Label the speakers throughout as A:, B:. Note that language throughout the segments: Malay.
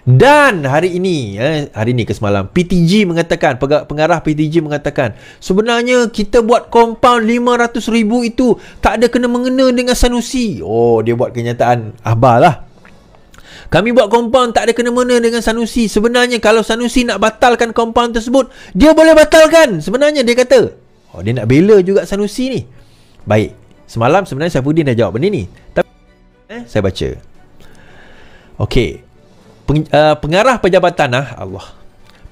A: Dan hari ini ke semalam, PTG mengatakan, pengarah PTG mengatakan, sebenarnya kita buat compound 500,000 itu tak ada kena-mengena dengan Sanusi. Oh, dia buat kenyataan akhbar lah. Kami buat compound tak ada kena-mengena dengan Sanusi. Sebenarnya kalau Sanusi nak batalkan compound tersebut, dia boleh batalkan. Sebenarnya dia kata, oh, dia nak bela juga Sanusi ni. Baik, semalam sebenarnya Saifuddin dah jawab benda ni. Tapi saya baca. Okey. Pengarah Pejabat Tanah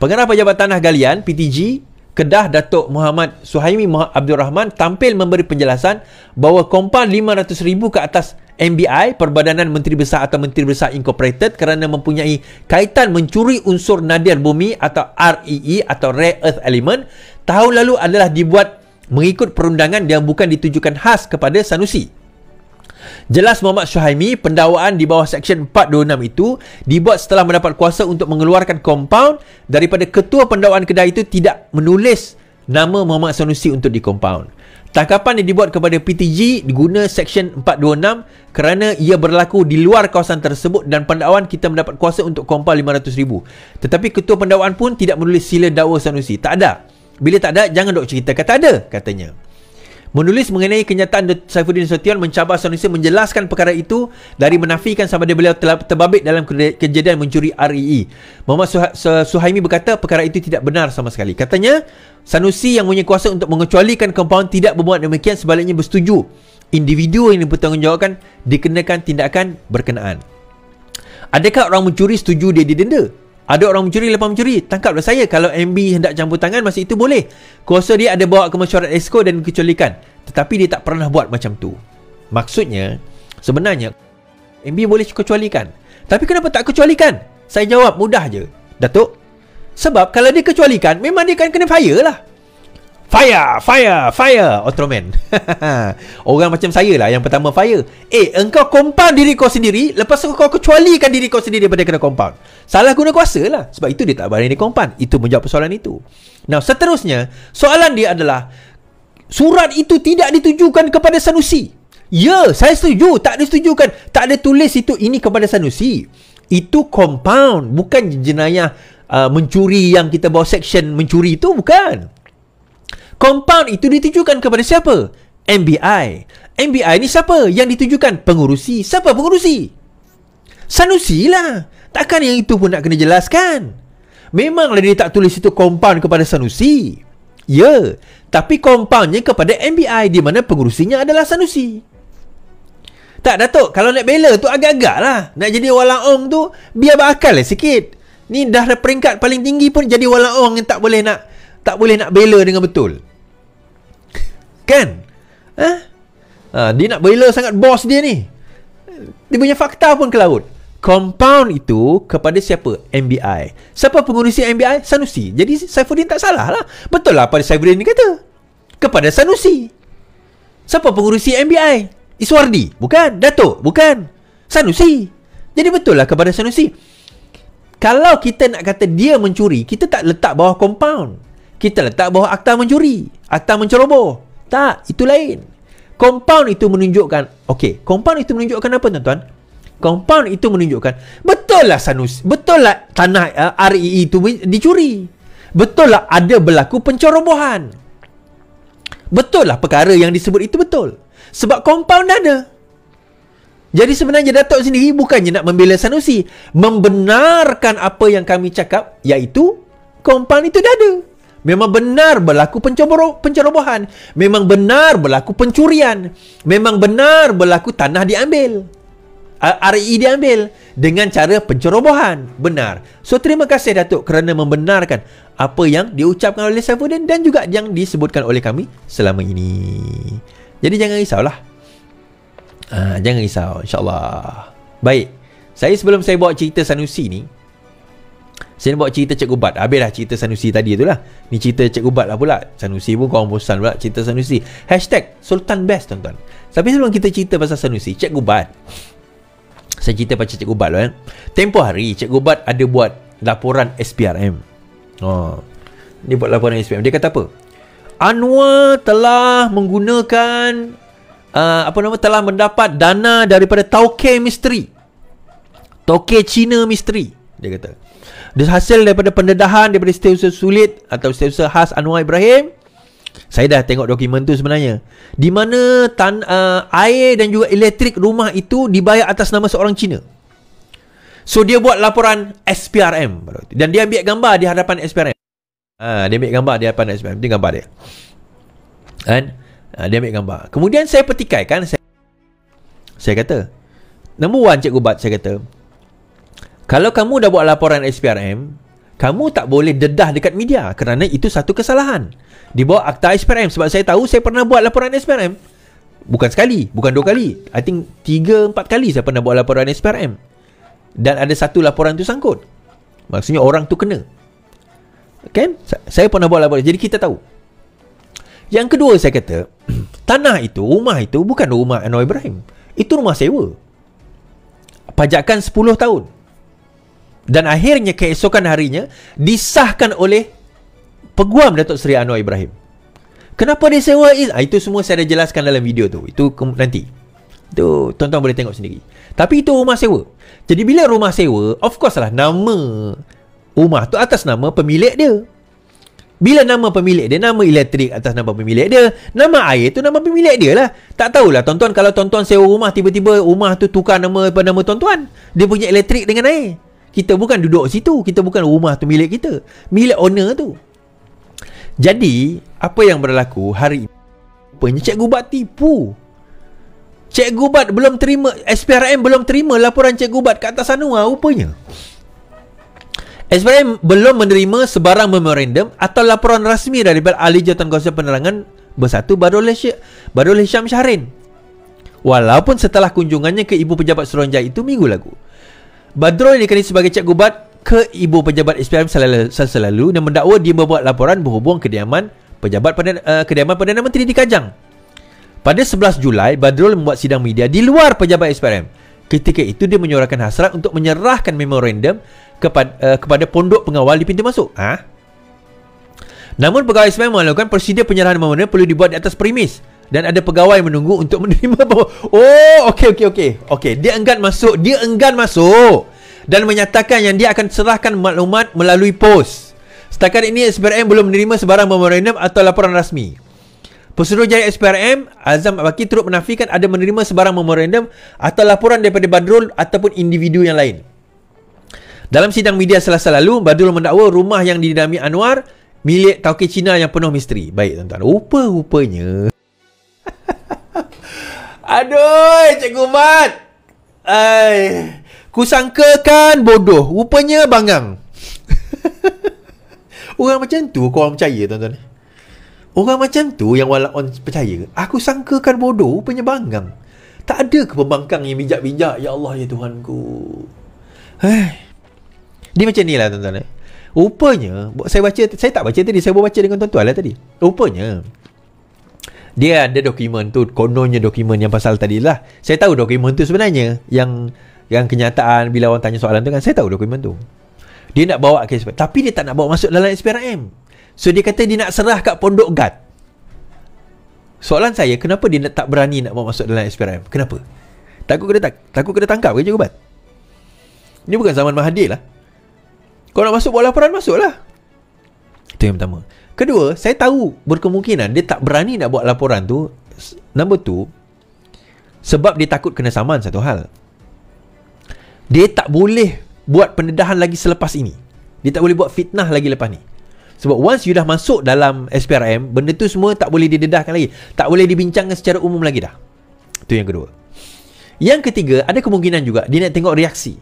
A: Pengarah Pejabat Tanah Galian PTG Kedah Datuk Muhammad Suhaimi Abdul Rahman tampil memberi penjelasan bahawa kompaun 500,000 ke atas MBI, Perbadanan Menteri Besar atau Menteri Besar Incorporated, kerana mempunyai kaitan mencuri unsur nadir bumi atau REE atau Rare Earth Element, tahun lalu adalah dibuat mengikut perundangan yang bukan ditujukan khas kepada Sanusi. Jelas Muhammad Suhaimi, pendakwaan di bawah Seksyen 426 itu dibuat setelah mendapat kuasa untuk mengeluarkan kompaun daripada ketua pendakwaan Kedah itu tidak menulis nama Muhammad Sanusi untuk dikompaun. Tangkapan yang dibuat kepada PTG diguna Seksyen 426 kerana ia berlaku di luar kawasan tersebut dan pendakwaan kita mendapat kuasa untuk kompaun 500,000. Tetapi ketua pendakwaan pun tidak menulis sila dakwa Sanusi. Tak ada. Bila tak ada, jangan dok cerita kata ada, katanya. Menulis mengenai kenyataan Saifuddin Nasution mencabar Sanusi menjelaskan perkara itu dari menafikan sama ada beliau telah terbabit dalam kejadian mencuri REE. Muhammad Suhaimi berkata perkara itu tidak benar sama sekali. Katanya, Sanusi yang mempunyai kuasa untuk mengecualikan kompaun tidak berbuat demikian, sebaliknya bersetuju individu yang dipertanggungjawabkan dikenakan tindakan berkenaan. Adakah orang mencuri setuju dia didenda? Ada orang mencuri lepas mencuri, tangkaplah saya. Kalau MB hendak campur tangan, masa itu boleh. Kuasa dia ada bawa ke mesyuarat Esko dan dikecualikan. Tetapi dia tak pernah buat macam tu. Maksudnya, sebenarnya MB boleh kecualikan. Tapi kenapa tak kecualikan? Saya jawab mudah je, Datuk. Sebab kalau dia kecualikan, memang dia akan kena fire lah. Fire Ultraman. Orang macam saya lah yang pertama fire. Engkau compound diri kau sendiri, lepas tu kau kecualikan diri kau sendiri daripada kena compound. Salah guna kuasa lah. Sebab itu dia tak berani compound. Itu menjawab persoalan itu. Nah, seterusnya, soalan dia adalah, surat itu tidak ditujukan kepada Sanusi. Ya, saya setuju. Tak ditujukan. Tak ada tulis itu ini kepada Sanusi. Itu compound, bukan jenayah mencuri yang kita bawa section mencuri itu, bukan. Compound itu ditujukan kepada siapa? MBI. MBI ni siapa? Yang ditujukan pengurusi. Siapa pengurusi? Sanusi lah. Takkan yang itu pun nak kena jelaskan. Memanglah dia tak tulis itu compound kepada Sanusi. Ya, tapi compoundnya kepada MBI, di mana pengurusinya adalah Sanusi. Tak, Datuk, kalau nak bela tu agak-agak lah. Nak jadi walaong tu biar berakal lah sikit. Ni dah peringkat paling tinggi pun jadi walaong yang tak boleh nak bela dengan betul. Kan? Dia nak bela sangat bos dia ni. Dia punya fakta pun ke laut. Compound itu kepada siapa? MBI. Siapa pengurusi MBI? Sanusi. Jadi Saifuddin tak salah lah. Betul lah apa Saifuddin ni kata. Kepada Sanusi. Siapa pengurusi MBI? Iswardi? Bukan. Datuk? Bukan. Sanusi. Jadi betul lah kepada Sanusi. Kalau kita nak kata dia mencuri, kita tak letak bawah compound. Kita letak bawah akta mencuri, akta menceroboh. Tak, itu lain. Compound itu menunjukkan, okey, compound itu menunjukkan apa, tuan-tuan? Compound itu menunjukkan betul lah Sanusi, betul lah tanah REE itu dicuri. Betul lah ada berlaku pencerobohan. Betul lah perkara yang disebut itu betul. Sebab compound ada. Jadi sebenarnya Datuk sendiri bukannya nak membela Sanusi, membenarkan apa yang kami cakap, iaitu compound itu dah ada. Memang benar berlaku pencerobohan. Memang benar berlaku pencurian. Memang benar berlaku tanah diambil, REE diambil dengan cara pencerobohan. Benar. So terima kasih Datuk kerana membenarkan apa yang diucapkan oleh Saifuddin dan juga yang disebutkan oleh kami selama ini. Jadi jangan risaulah. Jangan risau, insyaAllah. Baik, sebelum saya bawa cerita Sanusi ni, saya nak bawa cerita Cikgu Bat. Habis dah cerita Sanusi tadi tu lah. Ni cerita Cikgu Bat lah pula. Sanusi pun korang bosan pula cerita Sanusi. #Sultan Best, tuan-tuan. Tapi sebelum kita cerita pasal Sanusi, Cikgu Bat, saya cerita pasal Cikgu Bat lah. Tempoh hari Cikgu Bat ada buat laporan SPRM. Dia buat laporan SPRM. Dia kata apa? Anwar telah menggunakan telah mendapat dana daripada Tauke Misteri, Tauke Cina Misteri. Dia kata. Dia hasil daripada pendedahan daripada setiausaha sulit atau setiausaha khas Anwar Ibrahim. Saya dah tengok dokumen tu sebenarnya. Di mana air dan juga elektrik rumah itu dibayar atas nama seorang Cina. So dia buat laporan SPRM. Dan dia ambil gambar di hadapan SPRM. Dia ambil gambar di hadapan SPRM. Ini gambar dia. Kan? Dia ambil gambar. Kemudian saya petikaikan. Saya kata, number one Cikgu Bat, saya kata, kalau kamu dah buat laporan SPRM, kamu tak boleh dedah dekat media kerana itu satu kesalahan. Di bawah akta SPRM. Sebab saya tahu saya pernah buat laporan SPRM. Bukan sekali, bukan 2 kali. I think 3-4 kali saya pernah buat laporan SPRM. Dan ada satu laporan tu sangkut. Maksudnya orang tu kena. Kan? Saya pernah buat laporan. Jadi kita tahu. Yang kedua saya kata, tanah itu, rumah itu bukan rumah Anwar Ibrahim. Itu rumah sewa. Pajakan 10 tahun. Dan akhirnya keesokan harinya disahkan oleh Peguam Datuk Seri Anwar Ibrahim. Kenapa dia sewa? Itu semua saya dah jelaskan dalam video tu. Itu nanti. Itu tuan-tuan boleh tengok sendiri. Tapi itu rumah sewa. Jadi bila rumah sewa, of course lah nama rumah tu atas nama pemilik dia. Bila nama pemilik dia, nama elektrik atas nama pemilik dia, nama air tu nama pemilik dia lah. Tak tahulah tuan-tuan, kalau tuan-tuan sewa rumah, tiba-tiba rumah tu tukar nama pada nama tuan-tuan. Dia punya elektrik dengan air. Kita bukan duduk situ. Kita bukan rumah tu milik kita. Milik owner tu. Jadi, apa yang berlaku hari ini? Rupanya Cikgu Bat tipu. Cikgu Bat belum terima, SPRM belum terima laporan Cikgu Bat ke atas Anwar rupanya. SPRM belum menerima sebarang memorandum atau laporan rasmi daripada Ahli Jawatankuasa Penerangan Bersatu Badrul Hisham Shahrin. Walaupun setelah kunjungannya ke Ibu Pejabat Suruhanjaya itu minggu lalu. Badrul dikenali sebagai Cikgu Bat ke Ibu Pejabat SPRM selalu dan mendakwa dia membuat laporan berhubung kediaman Perdana Menteri di Kajang. Pada 11 Julai, Badrul membuat sidang media di luar Pejabat SPRM. Ketika itu dia menyuarakan hasrat untuk menyerahkan memorandum kepada pondok pengawal di pintu masuk. Namun pegawai SPRM melakukan prosedur penyerahan memorandum perlu dibuat di atas premis dan ada pegawai menunggu untuk menerima. Okey. Dia enggan masuk dan menyatakan yang dia akan serahkan maklumat melalui pos. Setakat ini SPRM belum menerima sebarang memorandum atau laporan rasmi. Pesuruhjaya SPRM Azam Baki turut menafikan ada menerima sebarang memorandum atau laporan daripada Badrul ataupun individu yang lain. Dalam sidang media Selasa lalu, Badrul mendakwa rumah yang didinami Anwar milik tauke Cina yang penuh misteri. Baik tuan-tuan, rupanya aduh, Cikgu Mat, kusangkakan bodoh, rupanya bangang. Orang macam tu korang percaya tuan-tuan? Orang macam tu yang walaupun percaya, aku sangkakan bodoh, rupanya bangang. Tak ada ke pembangkang yang bijak-bijak? Ya Allah, ya Tuhanku. Dia macam ni lah tuan-tuan. Rupanya, saya tak baca tadi, saya baru baca dengan tuan-tuan lah tadi. Rupanya dia ada dokumen tu, kononnya dokumen yang pasal tadi lah. Saya tahu dokumen tu sebenarnya, yang kenyataan bila orang tanya soalan tu kan, saya tahu dokumen tu. Dia nak bawa ke SPRM, tapi dia tak nak bawa masuk dalam SPRM. So dia kata dia nak serah kat pondok guard. Soalan saya, kenapa dia tak berani nak bawa masuk dalam SPRM? Kenapa? Takut kena tangkap ke Cikgu Bat? Ini bukan zaman Mahathir lah. Kau nak masuk buat laporan, masuklah. Itu yang pertama. Kedua, saya tahu berkemungkinan dia tak berani nak buat laporan tu. Number two, sebab dia takut kena saman satu hal. Dia tak boleh buat pendedahan lagi selepas ini. Dia tak boleh buat fitnah lagi lepas ni. Sebab once you dah masuk dalam SPRM, benda tu semua tak boleh didedahkan lagi. Tak boleh dibincangkan secara umum lagi dah. Itu yang kedua. Yang ketiga, ada kemungkinan juga dia nak tengok reaksi.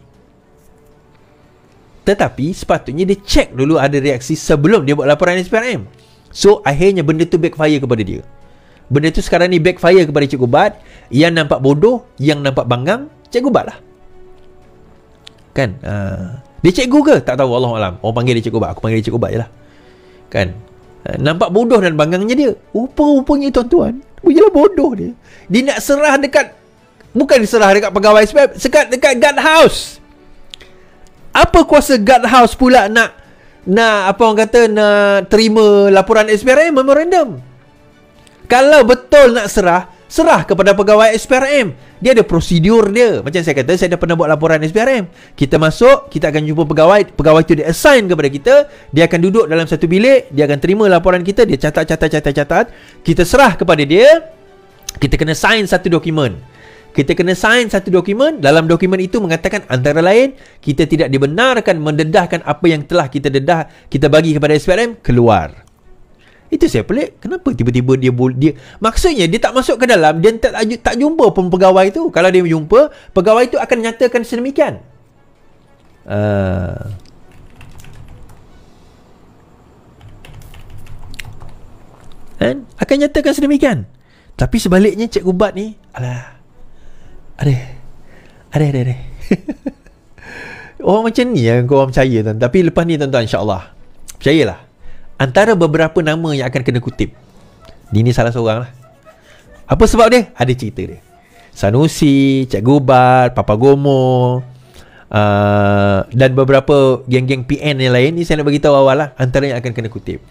A: Tetapi sepatutnya dia check dulu ada reaksi sebelum dia buat laporan SPRM. So akhirnya benda tu backfire kepada dia. Benda tu sekarang ni backfire kepada Cikgu Bat. Yang nampak bodoh, yang nampak banggang, Cikgu Bat lah. Kan? Dia cikgu ke? Tak tahu, Allahualam. Orang panggil dia Cikgu Bat, aku panggil dia Cikgu Bat je lah. Kan? Nampak bodoh dan banggangnya dia. Rupanya tuan-tuan, ialah bodoh dia. Dia nak serah dekat, bukan diserah dekat pegawai SPRM, dekat guard house. Apa kuasa guard house pula nak apa orang kata, nak terima laporan SPRM memorandum? Kalau betul nak serah kepada pegawai SPRM. Dia ada prosedur dia. Macam saya kata, saya dah pernah buat laporan SPRM. Kita masuk, kita akan jumpa pegawai. Pegawai tu dia assign kepada kita. Dia akan duduk dalam satu bilik. Dia akan terima laporan kita. Dia catat. Kita serah kepada dia. Kita kena sign satu dokumen. Dalam dokumen itu mengatakan antara lain, kita tidak dibenarkan mendedahkan apa yang telah kita bagi kepada SPRM keluar. Itu saya pelik. Kenapa tiba-tiba dia maksudnya dia tak masuk ke dalam, dia tak jumpa pun pegawai tu. Kalau dia jumpa, pegawai tu akan nyatakan sedemikian. Akan nyatakan sedemikian. Tapi sebaliknya Cikgu Bat ni, ada. Orang macam ni yang korang percaya, tuan. Tapi lepas ni, tuan-tuan, insyaAllah, percayalah, antara beberapa nama yang akan kena kutip, ini salah seorang lah. Apa sebab dia? Ada cerita dia. Sanusi, Cikgu Bat, Papa Gomo, dan beberapa geng-geng PN yang lain. Ni saya nak beritahu awal lah, antara yang akan kena kutip.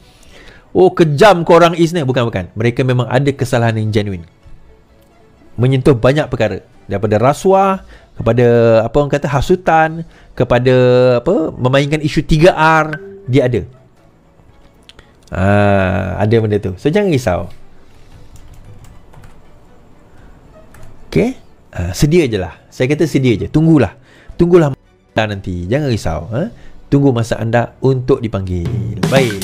A: Oh, kejam korang Is ni. Bukan. Mereka memang ada kesalahan yang genuine, menyentuh banyak perkara. Daripada rasuah, kepada apa orang kata hasutan, kepada memainkan isu 3R, dia ada. Ada benda tu. So jangan risau. Okay, sedia je lah. Saya kata sedia je. Tunggulah nanti. Jangan risau. Tunggu masa anda untuk dipanggil. Baik.